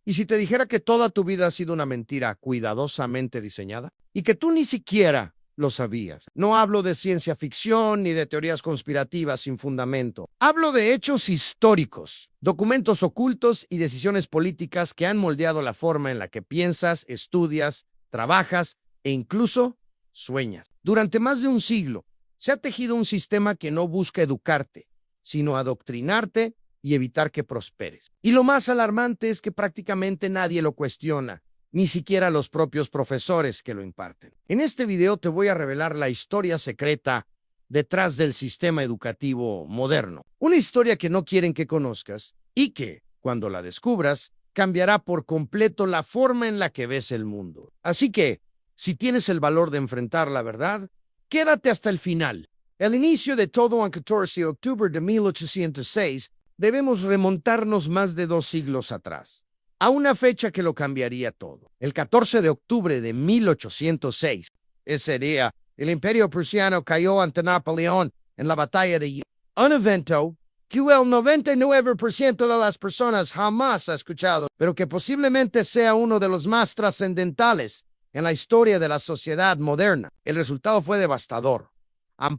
¿Y si te dijera que toda tu vida ha sido una mentira cuidadosamente diseñada? Y que tú ni siquiera lo sabías. No hablo de ciencia ficción ni de teorías conspirativas sin fundamento. Hablo de hechos históricos, documentos ocultos y decisiones políticas que han moldeado la forma en la que piensas, estudias, trabajas e incluso sueñas. Durante más de un siglo, se ha tejido un sistema que no busca educarte, sino adoctrinarte y evitar que prosperes. Y lo más alarmante es que prácticamente nadie lo cuestiona, ni siquiera los propios profesores que lo imparten. En este video te voy a revelar la historia secreta detrás del sistema educativo moderno. Una historia que no quieren que conozcas y que, cuando la descubras, cambiará por completo la forma en la que ves el mundo. Así que, si tienes el valor de enfrentar la verdad, quédate hasta el final. El inicio de todo en 14 de octubre de 1806 debemos remontarnos más de 2 siglos atrás, a una fecha que lo cambiaría todo. El 14 de octubre de 1806, ese día, el Imperio Prusiano cayó ante Napoleón en la batalla de Ypres. Un evento que el 99% de las personas jamás ha escuchado, pero que posiblemente sea uno de los más trascendentales en la historia de la sociedad moderna. El resultado fue devastador.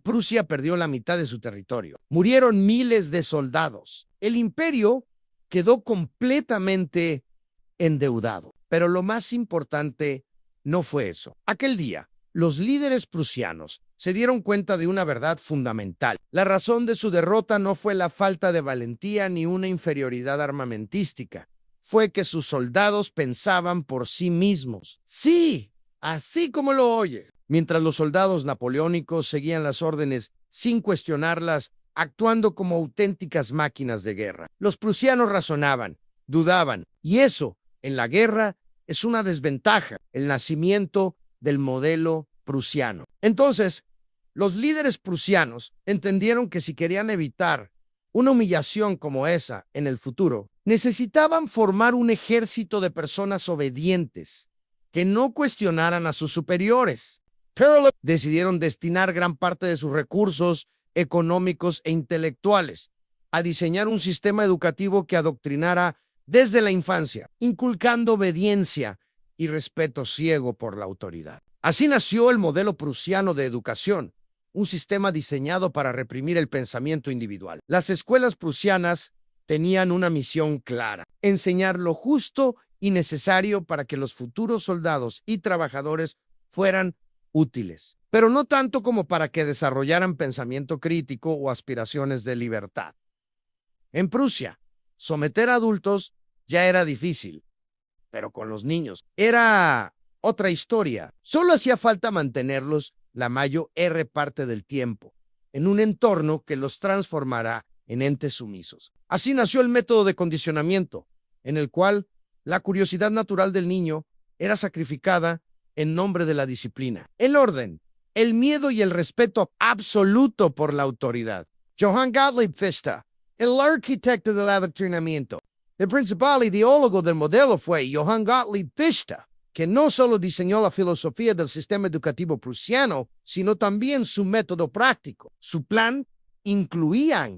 Prusia perdió la mitad de su territorio. Murieron miles de soldados. El imperio quedó completamente endeudado. Pero lo más importante no fue eso. Aquel día, los líderes prusianos se dieron cuenta de una verdad fundamental. La razón de su derrota no fue la falta de valentía ni una inferioridad armamentística. Fue que sus soldados pensaban por sí mismos. Sí, así como lo oye. Mientras los soldados napoleónicos seguían las órdenes sin cuestionarlas, actuando como auténticas máquinas de guerra. Los prusianos razonaban, dudaban, y eso, en la guerra, es una desventaja, el nacimiento del modelo prusiano. Entonces, los líderes prusianos entendieron que si querían evitar una humillación como esa en el futuro, necesitaban formar un ejército de personas obedientes que no cuestionaran a sus superiores. Pero decidieron destinar gran parte de sus recursos económicos e intelectuales a diseñar un sistema educativo que adoctrinara desde la infancia, inculcando obediencia y respeto ciego por la autoridad. Así nació el modelo prusiano de educación, un sistema diseñado para reprimir el pensamiento individual. Las escuelas prusianas tenían una misión clara: enseñar lo justo y necesario para que los futuros soldados y trabajadores fueran útiles, pero no tanto como para que desarrollaran pensamiento crítico o aspiraciones de libertad. En Prusia, someter a adultos ya era difícil, pero con los niños era otra historia. Solo hacía falta mantenerlos la mayor parte del tiempo en un entorno que los transformará en entes sumisos. Así nació el método de condicionamiento, en el cual la curiosidad natural del niño era sacrificada en nombre de la disciplina, el orden, el miedo y el respeto absoluto por la autoridad. Johann Gottlieb Fichte, el arquitecto del adoctrinamiento, el principal ideólogo del modelo fue Johann Gottlieb Fichte, que no solo diseñó la filosofía del sistema educativo prusiano, sino también su método práctico. Su plan incluía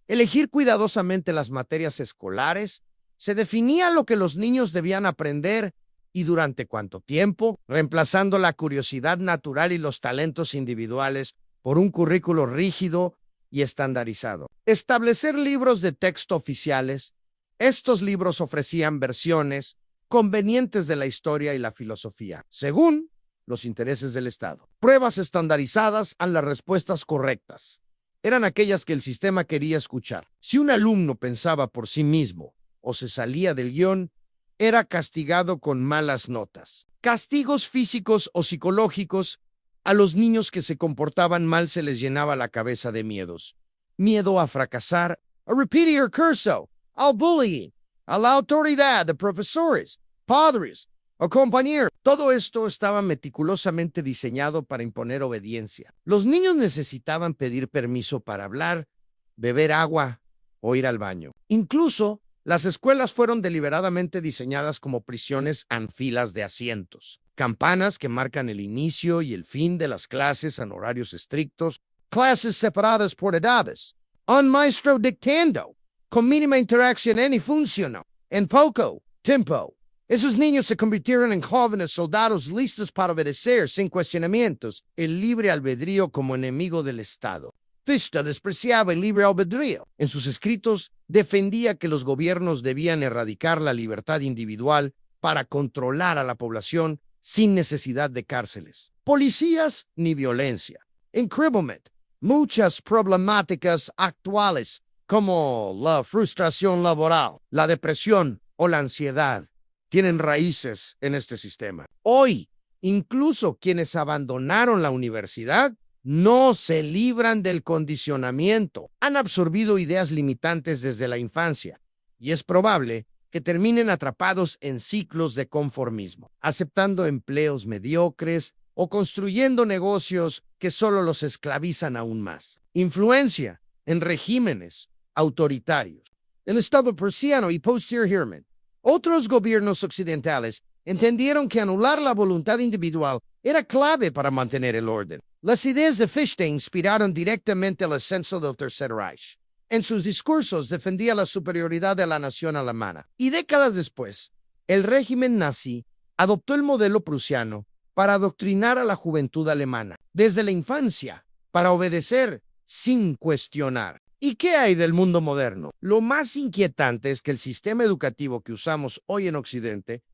elegir cuidadosamente las materias escolares, se definía lo que los niños debían aprender y durante cuánto tiempo, reemplazando la curiosidad natural y los talentos individuales por un currículo rígido y estandarizado. Establecer libros de texto oficiales. Estos libros ofrecían versiones convenientes de la historia y la filosofía, según los intereses del Estado. Pruebas estandarizadas a las respuestas correctas. Eran aquellas que el sistema quería escuchar. Si un alumno pensaba por sí mismo o se salía del guión, era castigado con malas notas. Castigos físicos o psicológicos. A los niños que se comportaban mal se les llenaba la cabeza de miedos. Miedo a fracasar, a repetir el curso, al bullying, a la autoridad de profesores, padres o compañeros. Todo esto estaba meticulosamente diseñado para imponer obediencia. Los niños necesitaban pedir permiso para hablar, beber agua o ir al baño. Incluso, las escuelas fueron deliberadamente diseñadas como prisiones en filas de asientos. Campanas que marcan el inicio y el fin de las clases en horarios estrictos. Clases separadas por edades. Un maestro dictando, con mínima interacción y funcionó. En poco, Tiempo. Esos niños se convirtieron en jóvenes soldados listos para obedecer, sin cuestionamientos, el libre albedrío como enemigo del Estado. Fichte despreciaba el libre albedrío. En sus escritos, defendía que los gobiernos debían erradicar la libertad individual para controlar a la población sin necesidad de cárceles, policías ni violencia. Encriblement. Muchas problemáticas actuales, como la frustración laboral, la depresión o la ansiedad, tienen raíces en este sistema. Hoy, incluso quienes abandonaron la universidad no se libran del condicionamiento. Han absorbido ideas limitantes desde la infancia y es probable que terminen atrapados en ciclos de conformismo, aceptando empleos mediocres o construyendo negocios que solo los esclavizan aún más. Influencia en regímenes autoritarios. El Estado prusiano y posteriormente otros gobiernos occidentales entendieron que anular la voluntad individual era clave para mantener el orden. Las ideas de Fichte inspiraron directamente el ascenso del Tercer Reich. En sus discursos defendía la superioridad de la nación alemana. Y décadas después, el régimen nazi adoptó el modelo prusiano para adoctrinar a la juventud alemana, desde la infancia, para obedecer sin cuestionar. ¿Y qué hay del mundo moderno? Lo más inquietante es que el sistema educativo que usamos hoy en Occidente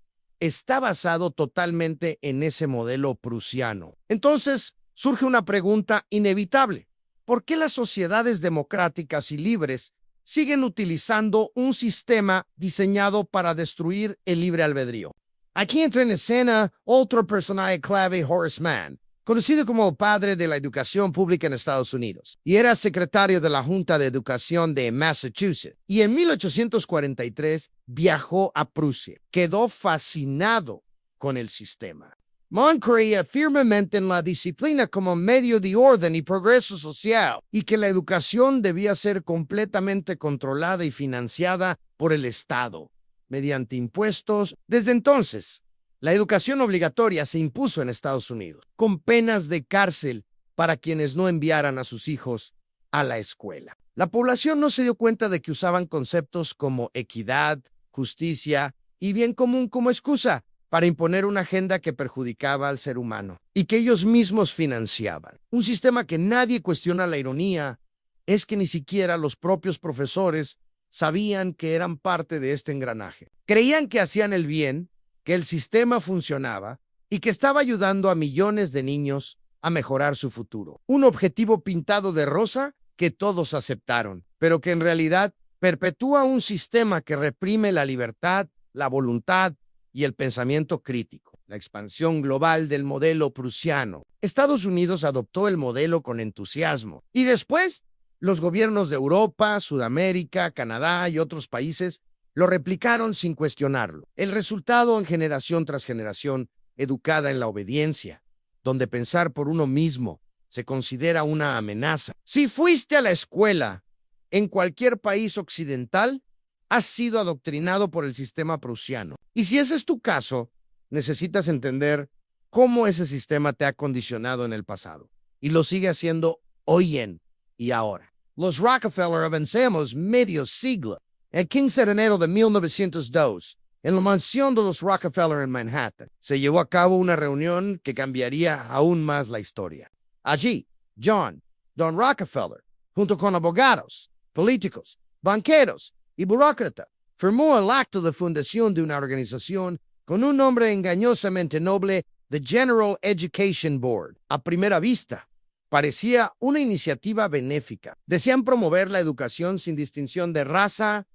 está basado totalmente en ese modelo prusiano. Entonces, surge una pregunta inevitable. ¿Por qué las sociedades democráticas y libres siguen utilizando un sistema diseñado para destruir el libre albedrío? Aquí entra en escena otro personaje clave, Horace Mann, conocido como el padre de la educación pública en Estados Unidos, y era secretario de la Junta de Educación de Massachusetts. Y en 1843 viajó a Prusia. Quedó fascinado con el sistema. Mann creía firmemente en la disciplina como medio de orden y progreso social, y que la educación debía ser completamente controlada y financiada por el Estado, mediante impuestos. Desde entonces, la educación obligatoria se impuso en Estados Unidos, con penas de cárcel para quienes no enviaran a sus hijos a la escuela. La población no se dio cuenta de que usaban conceptos como equidad, justicia y bien común como excusa para imponer una agenda que perjudicaba al ser humano y que ellos mismos financiaban. Un sistema que nadie cuestiona. La ironía es que ni siquiera los propios profesores sabían que eran parte de este engranaje. Creían que hacían el bien, que el sistema funcionaba y que estaba ayudando a millones de niños a mejorar su futuro. Un objetivo pintado de rosa que todos aceptaron, pero que en realidad perpetúa un sistema que reprime la libertad, la voluntad y el pensamiento crítico. La expansión global del modelo prusiano. Estados Unidos adoptó el modelo con entusiasmo y después los gobiernos de Europa, Sudamérica, Canadá y otros países lo replicaron sin cuestionarlo. El resultado en generación tras generación educada en la obediencia, donde pensar por uno mismo se considera una amenaza. Si fuiste a la escuela en cualquier país occidental, has sido adoctrinado por el sistema prusiano. Y si ese es tu caso, necesitas entender cómo ese sistema te ha condicionado en el pasado y lo sigue haciendo hoy y ahora. Los Rockefeller avancemos medio siglo. El 15 de enero de 1902, en la mansión de los Rockefeller en Manhattan, se llevó a cabo una reunión que cambiaría aún más la historia. Allí, Don Rockefeller, junto con abogados, políticos, banqueros y burócratas, firmó el acto de fundación de una organización con un nombre engañosamente noble, The General Education Board. A primera vista, parecía una iniciativa benéfica. Decían promover la educación sin distinción de raza,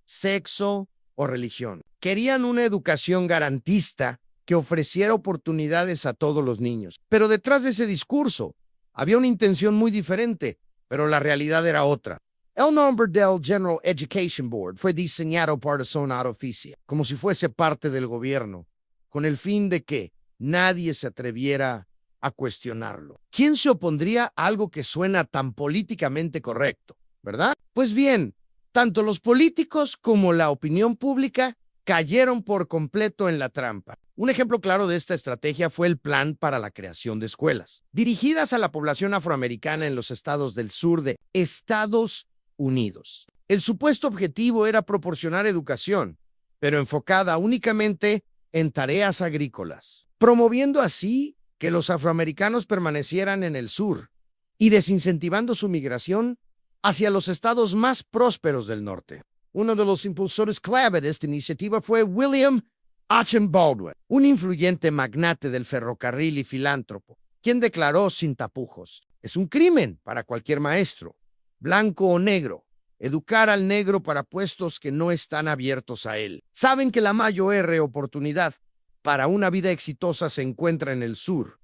sexo o religión. Querían una educación garantista que ofreciera oportunidades a todos los niños. Pero detrás de ese discurso había una intención muy diferente, pero la realidad era otra. El nombre del General Education Board fue diseñado por Persona Oficia, como si fuese parte del gobierno, con el fin de que nadie se atreviera a cuestionarlo. ¿Quién se opondría a algo que suena tan políticamente correcto, verdad? Pues bien, tanto los políticos como la opinión pública cayeron por completo en la trampa. Un ejemplo claro de esta estrategia fue el Plan para la Creación de Escuelas, dirigidas a la población afroamericana en los estados del sur de Estados Unidos. El supuesto objetivo era proporcionar educación, pero enfocada únicamente en tareas agrícolas, promoviendo así que los afroamericanos permanecieran en el sur y desincentivando su migración hacia los estados más prósperos del norte. Uno de los impulsores clave de esta iniciativa fue William H. Baldwin, un influyente magnate del ferrocarril y filántropo, quien declaró sin tapujos: es un crimen para cualquier maestro, blanco o negro, educar al negro para puestos que no están abiertos a él. Saben que la mayor oportunidad para una vida exitosa se encuentra en el sur,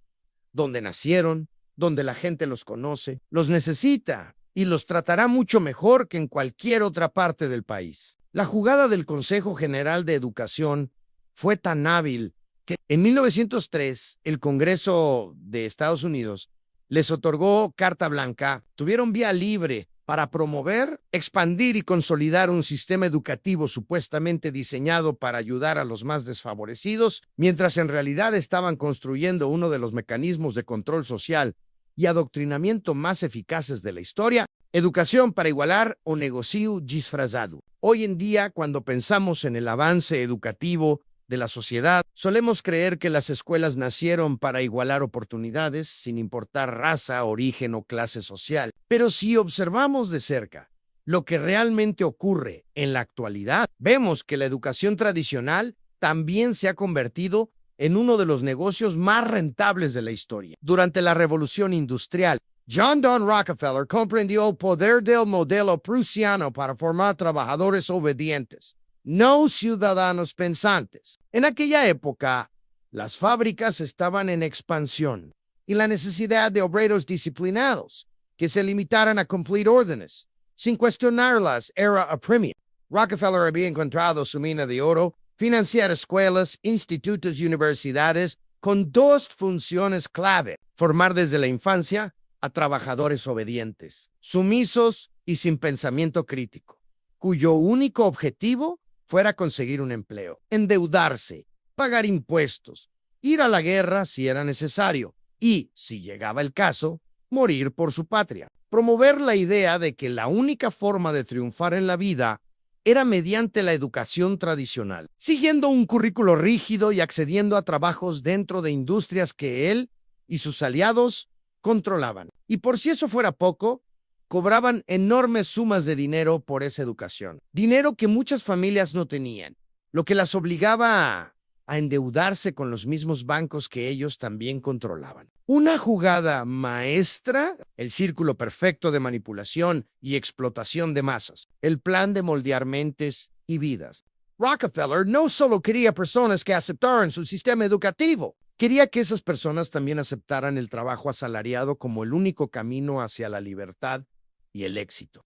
donde nacieron, donde la gente los conoce, los necesita y los tratará mucho mejor que en cualquier otra parte del país. La jugada del Consejo General de Educación fue tan hábil que en 1903 el Congreso de Estados Unidos les otorgó carta blanca, tuvieron vía libre para promover, expandir y consolidar un sistema educativo supuestamente diseñado para ayudar a los más desfavorecidos, mientras en realidad estaban construyendo uno de los mecanismos de control social y adoctrinamiento más eficaces de la historia: educación para igualar o negocio disfrazado. Hoy en día, cuando pensamos en el avance educativo de la sociedad, solemos creer que las escuelas nacieron para igualar oportunidades, sin importar raza, origen o clase social. Pero si observamos de cerca lo que realmente ocurre en la actualidad, vemos que la educación tradicional también se ha convertido en uno de los negocios más rentables de la historia. Durante la Revolución Industrial, John Don Rockefeller comprendió el poder del modelo prusiano para formar trabajadores obedientes, no ciudadanos pensantes. En aquella época, las fábricas estaban en expansión y la necesidad de obreros disciplinados que se limitaran a cumplir órdenes sin cuestionarlas era apremia. Rockefeller había encontrado su mina de oro: financiar escuelas, institutos y universidades con dos funciones clave: formar desde la infancia a trabajadores obedientes, sumisos y sin pensamiento crítico, cuyo único objetivo fuera conseguir un empleo, endeudarse, pagar impuestos, ir a la guerra si era necesario y, si llegaba el caso, morir por su patria. Promover la idea de que la única forma de triunfar en la vida era mediante la educación tradicional, siguiendo un currículo rígido y accediendo a trabajos dentro de industrias que él y sus aliados controlaban. Y por si eso fuera poco, cobraban enormes sumas de dinero por esa educación. Dinero que muchas familias no tenían, lo que las obligaba a endeudarse con los mismos bancos que ellos también controlaban. Una jugada maestra: el círculo perfecto de manipulación y explotación de masas, el plan de moldear mentes y vidas. Rockefeller no solo quería personas que aceptaran su sistema educativo, quería que esas personas también aceptaran el trabajo asalariado como el único camino hacia la libertad y el éxito.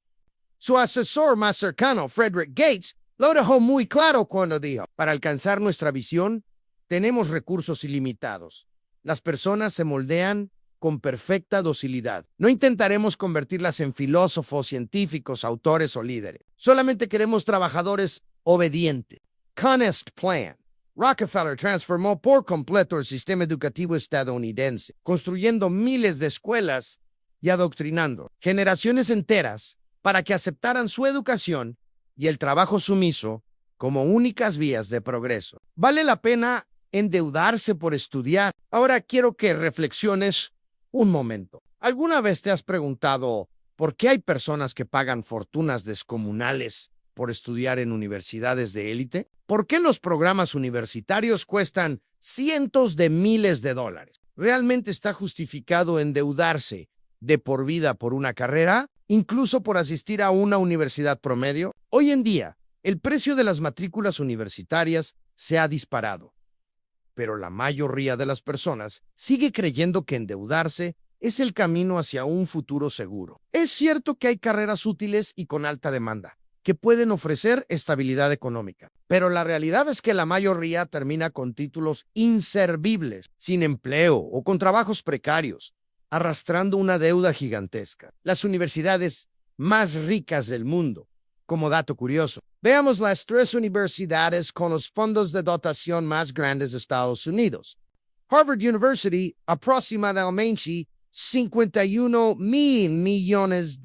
Su asesor más cercano, Frederick Gates, lo dejó muy claro cuando dijo: para alcanzar nuestra visión, tenemos recursos ilimitados. Las personas se moldean con perfecta docilidad. No intentaremos convertirlas en filósofos, científicos, autores o líderes. Solamente queremos trabajadores obedientes. Honest Plan. Rockefeller transformó por completo el sistema educativo estadounidense, construyendo miles de escuelas y adoctrinando generaciones enteras para que aceptaran su educación y el trabajo sumiso como únicas vías de progreso. Vale la pena endeudarse por estudiar. Ahora quiero que reflexiones un momento. ¿Alguna vez te has preguntado por qué hay personas que pagan fortunas descomunales por estudiar en universidades de élite? ¿Por qué los programas universitarios cuestan cientos de miles de dólares? ¿Realmente está justificado endeudarse de por vida por una carrera, incluso por asistir a una universidad promedio? Hoy en día, el precio de las matrículas universitarias se ha disparado, pero la mayoría de las personas sigue creyendo que endeudarse es el camino hacia un futuro seguro. Es cierto que hay carreras útiles y con alta demanda que pueden ofrecer estabilidad económica, pero la realidad es que la mayoría termina con títulos inservibles, sin empleo o con trabajos precarios, arrastrando una deuda gigantesca. Las universidades más ricas del mundo, como dato curioso, veamos las 3 universidades con los fondos de dotación más grandes de Estados Unidos. Harvard University, aproximadamente $51 mil millones.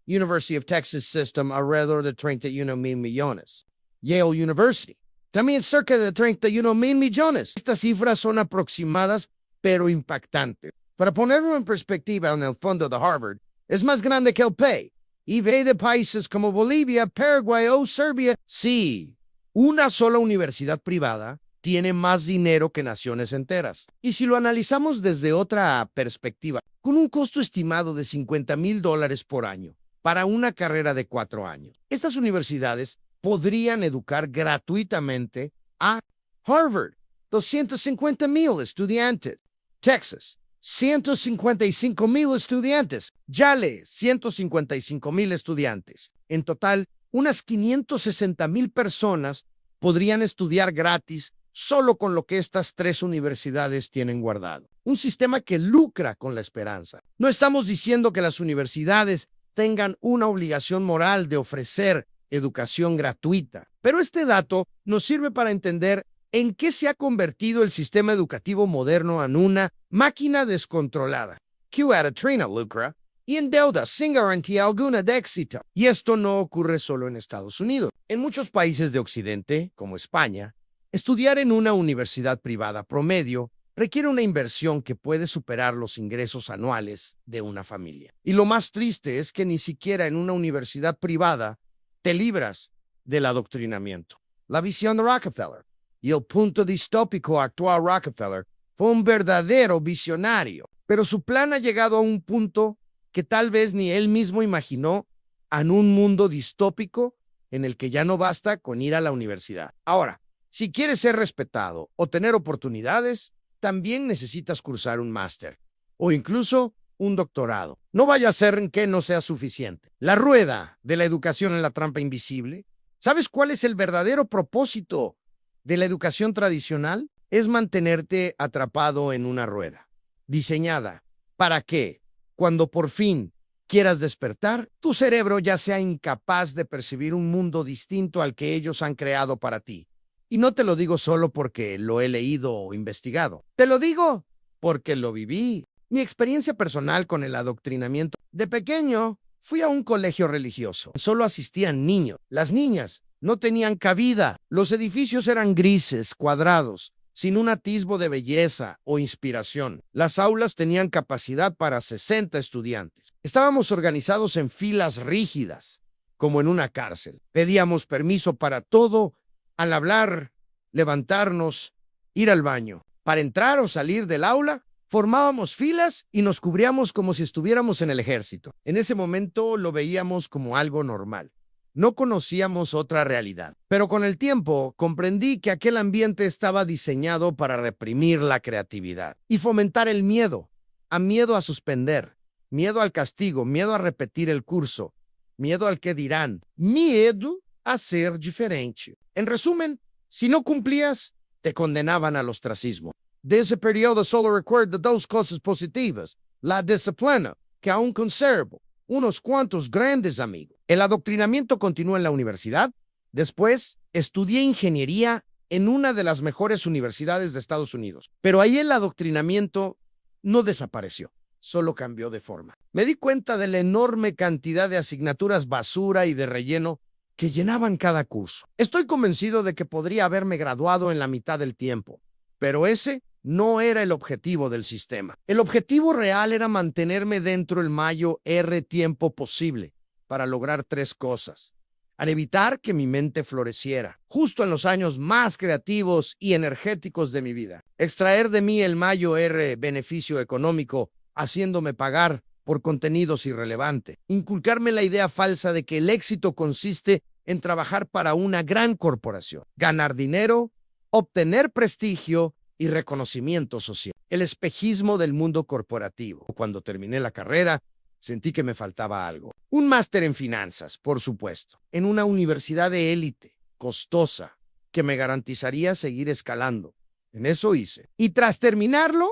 University of Texas System, alrededor de $31 mil millones. Yale University. También cerca de 31,000 millones. Estas cifras son aproximadas, pero impactantes. Para ponerlo en perspectiva, en el fondo de Harvard es más grande que el PEI. Y ve de países como Bolivia, Paraguay o Serbia. Sí, una sola universidad privada tiene más dinero que naciones enteras. Y si lo analizamos desde otra perspectiva, con un costo estimado de $50,000 por año para una carrera de 4 años, estas universidades podrían educar gratuitamente a Harvard, 250,000 estudiantes; Texas, 155,000 estudiantes; Yale, 155,000 estudiantes. En total, unas 560,000 personas podrían estudiar gratis solo con lo que estas 3 universidades tienen guardado. Un sistema que lucra con la esperanza. No estamos diciendo que las universidades tengan una obligación moral de ofrecer educación gratuita, pero este dato nos sirve para entender en qué se ha convertido el sistema educativo moderno en una máquina descontrolada, que Trina lucra y endeuda sin garantía alguna de éxito. Y esto no ocurre solo en Estados Unidos. En muchos países de Occidente, como España, estudiar en una universidad privada promedio requiere una inversión que puede superar los ingresos anuales de una familia. Y lo más triste es que ni siquiera en una universidad privada te libras del adoctrinamiento. La visión de Rockefeller y el punto distópico actual Rockefeller fue un verdadero visionario, pero su plan ha llegado a un punto que tal vez ni él mismo imaginó, en un mundo distópico en el que ya no basta con ir a la universidad. Ahora, si quieres ser respetado o tener oportunidades, también necesitas cursar un máster o incluso un doctorado. No vaya a ser que no sea suficiente. La rueda de la educación en la trampa invisible. ¿Sabes cuál es el verdadero propósito de la educación tradicional? Es mantenerte atrapado en una rueda, diseñada para que, cuando por fin quieras despertar, tu cerebro ya sea incapaz de percibir un mundo distinto al que ellos han creado para ti. Y no te lo digo solo porque lo he leído o investigado. Te lo digo porque lo viví. Mi experiencia personal con el adoctrinamiento. De pequeño, fui a un colegio religioso. Solo asistían niños. Las niñas no tenían cabida. Los edificios eran grises, cuadrados, sin un atisbo de belleza o inspiración. Las aulas tenían capacidad para 60 estudiantes. Estábamos organizados en filas rígidas, como en una cárcel. Pedíamos permiso para todo, al hablar, levantarnos, ir al baño. Para entrar o salir del aula, formábamos filas y nos cubríamos como si estuviéramos en el ejército. En ese momento lo veíamos como algo normal. No conocíamos otra realidad. Pero con el tiempo comprendí que aquel ambiente estaba diseñado para reprimir la creatividad y fomentar el miedo a suspender, miedo al castigo, miedo a repetir el curso, miedo al que dirán, miedo a ser diferente. En resumen, si no cumplías, te condenaban al ostracismo. De ese periodo solo recuerdo 2 cosas positivas: la disciplina, que aún conservo, unos cuantos grandes amigos. El adoctrinamiento continuó en la universidad. Después, estudié ingeniería en una de las mejores universidades de Estados Unidos. Pero ahí el adoctrinamiento no desapareció, solo cambió de forma. Me di cuenta de la enorme cantidad de asignaturas basura y de relleno que llenaban cada curso. Estoy convencido de que podría haberme graduado en la mitad del tiempo, pero ese no era el objetivo del sistema. El objetivo real era mantenerme dentro el mayor tiempo posible para lograr 3 cosas. Al evitar que mi mente floreciera, justo en los años más creativos y energéticos de mi vida. Extraer de mí el mayor beneficio económico, haciéndome pagar por contenidos irrelevantes. Inculcarme la idea falsa de que el éxito consiste en trabajar para una gran corporación, ganar dinero, obtener prestigio y reconocimiento social. El espejismo del mundo corporativo. Cuando terminé la carrera, sentí que me faltaba algo. Un máster en finanzas, por supuesto, en una universidad de élite, costosa, que me garantizaría seguir escalando. En eso hice. Y tras terminarlo,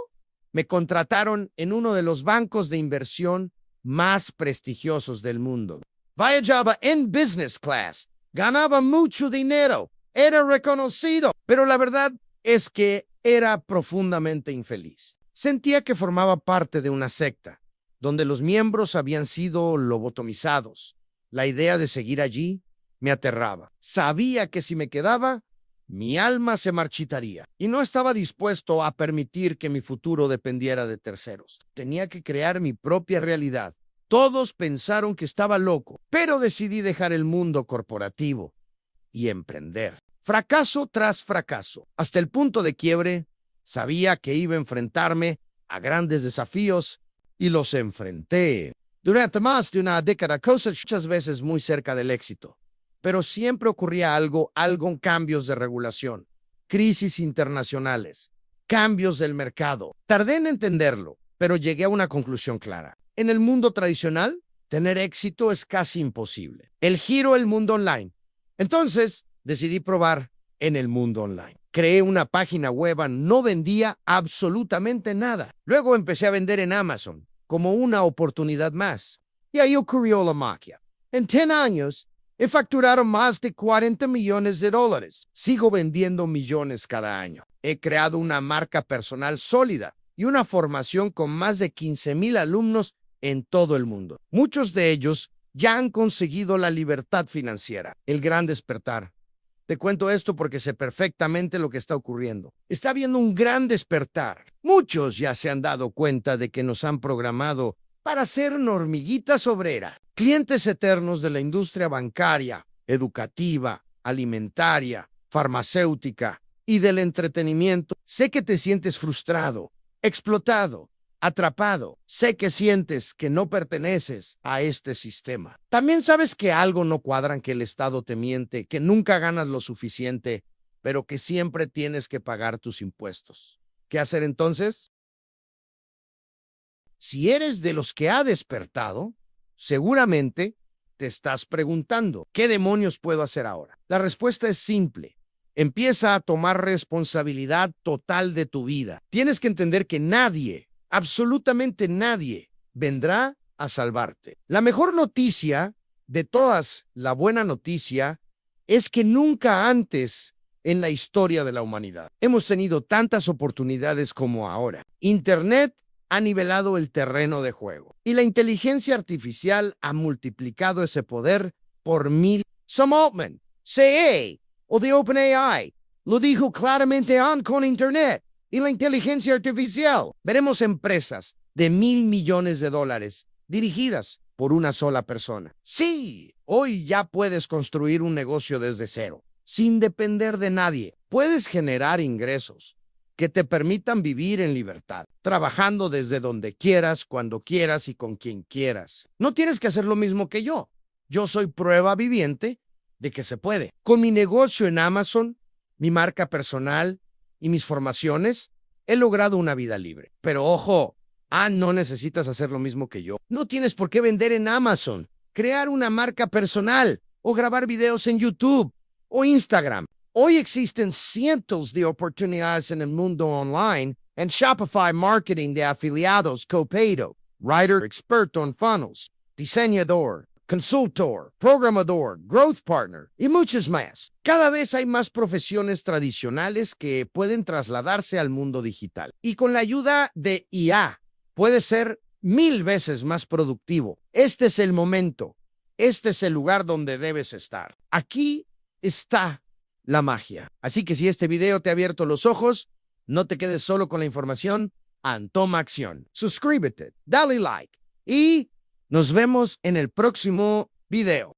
me contrataron en uno de los bancos de inversión más prestigiosos del mundo. Viajaba en business class, ganaba mucho dinero, era reconocido, pero la verdad es que era profundamente infeliz. Sentía que formaba parte de una secta, donde los miembros habían sido lobotomizados. La idea de seguir allí me aterraba. Sabía que si me quedaba, mi alma se marchitaría y no estaba dispuesto a permitir que mi futuro dependiera de terceros. Tenía que crear mi propia realidad. Todos pensaron que estaba loco, pero decidí dejar el mundo corporativo y emprender. Fracaso tras fracaso, hasta el punto de quiebre. Sabía que iba a enfrentarme a grandes desafíos y los enfrenté. Durante más de una década, cosas muchas veces muy cerca del éxito. Pero siempre ocurría algo con cambios de regulación, crisis internacionales, cambios del mercado. Tardé en entenderlo, pero llegué a una conclusión clara. En el mundo tradicional, tener éxito es casi imposible. El giro el mundo online. Entonces, decidí probar en el mundo online. Creé una página web, no vendía absolutamente nada. Luego empecé a vender en Amazon como una oportunidad más. Y ahí ocurrió la magia. En 10 años, he facturado más de $40 millones. Sigo vendiendo millones cada año. He creado una marca personal sólida y una formación con más de 15,000 alumnos en todo el mundo. Muchos de ellos ya han conseguido la libertad financiera, el gran despertar. Te cuento esto porque sé perfectamente lo que está ocurriendo. Está habiendo un gran despertar. Muchos ya se han dado cuenta de que nos han programado para ser hormiguitas obreras, clientes eternos de la industria bancaria, educativa, alimentaria, farmacéutica y del entretenimiento. Sé que te sientes frustrado, explotado, atrapado. Sé que sientes que no perteneces a este sistema. También sabes que algo no cuadra, que el Estado te miente, que nunca ganas lo suficiente, pero que siempre tienes que pagar tus impuestos. ¿Qué hacer entonces? Si eres de los que ha despertado, seguramente te estás preguntando, ¿qué demonios puedo hacer ahora? La respuesta es simple. Empieza a tomar responsabilidad total de tu vida. Tienes que entender que nadie, absolutamente nadie, vendrá a salvarte. La mejor noticia de todas, la buena noticia, es que nunca antes en la historia de la humanidad hemos tenido tantas oportunidades como ahora. Internet ha nivelado el terreno de juego y la inteligencia artificial ha multiplicado ese poder por 1000. Sam Altman, CA o de OpenAI, lo dijo claramente con Internet y la inteligencia artificial. Veremos empresas de $1,000 millones dirigidas por una sola persona. Sí, hoy ya puedes construir un negocio desde cero, sin depender de nadie. Puedes generar ingresos que te permitan vivir en libertad, trabajando desde donde quieras, cuando quieras y con quien quieras. No tienes que hacer lo mismo que yo. Yo soy prueba viviente de que se puede. Con mi negocio en Amazon, mi marca personal y mis formaciones, he logrado una vida libre. Pero ojo, no necesitas hacer lo mismo que yo. No tienes por qué vender en Amazon, crear una marca personal o grabar videos en YouTube o Instagram. Hoy existen cientos de oportunidades en el mundo online en Shopify Marketing de afiliados, Copado, Writer experto en funnels, diseñador, consultor, programador, growth partner y muchas más. Cada vez hay más profesiones tradicionales que pueden trasladarse al mundo digital. Y con la ayuda de IA, puedes ser 1000 veces más productivo. Este es el momento. Este es el lugar donde debes estar. Aquí está la magia. Así que si este video te ha abierto los ojos, no te quedes solo con la información, toma acción. Suscríbete, dale like y nos vemos en el próximo video.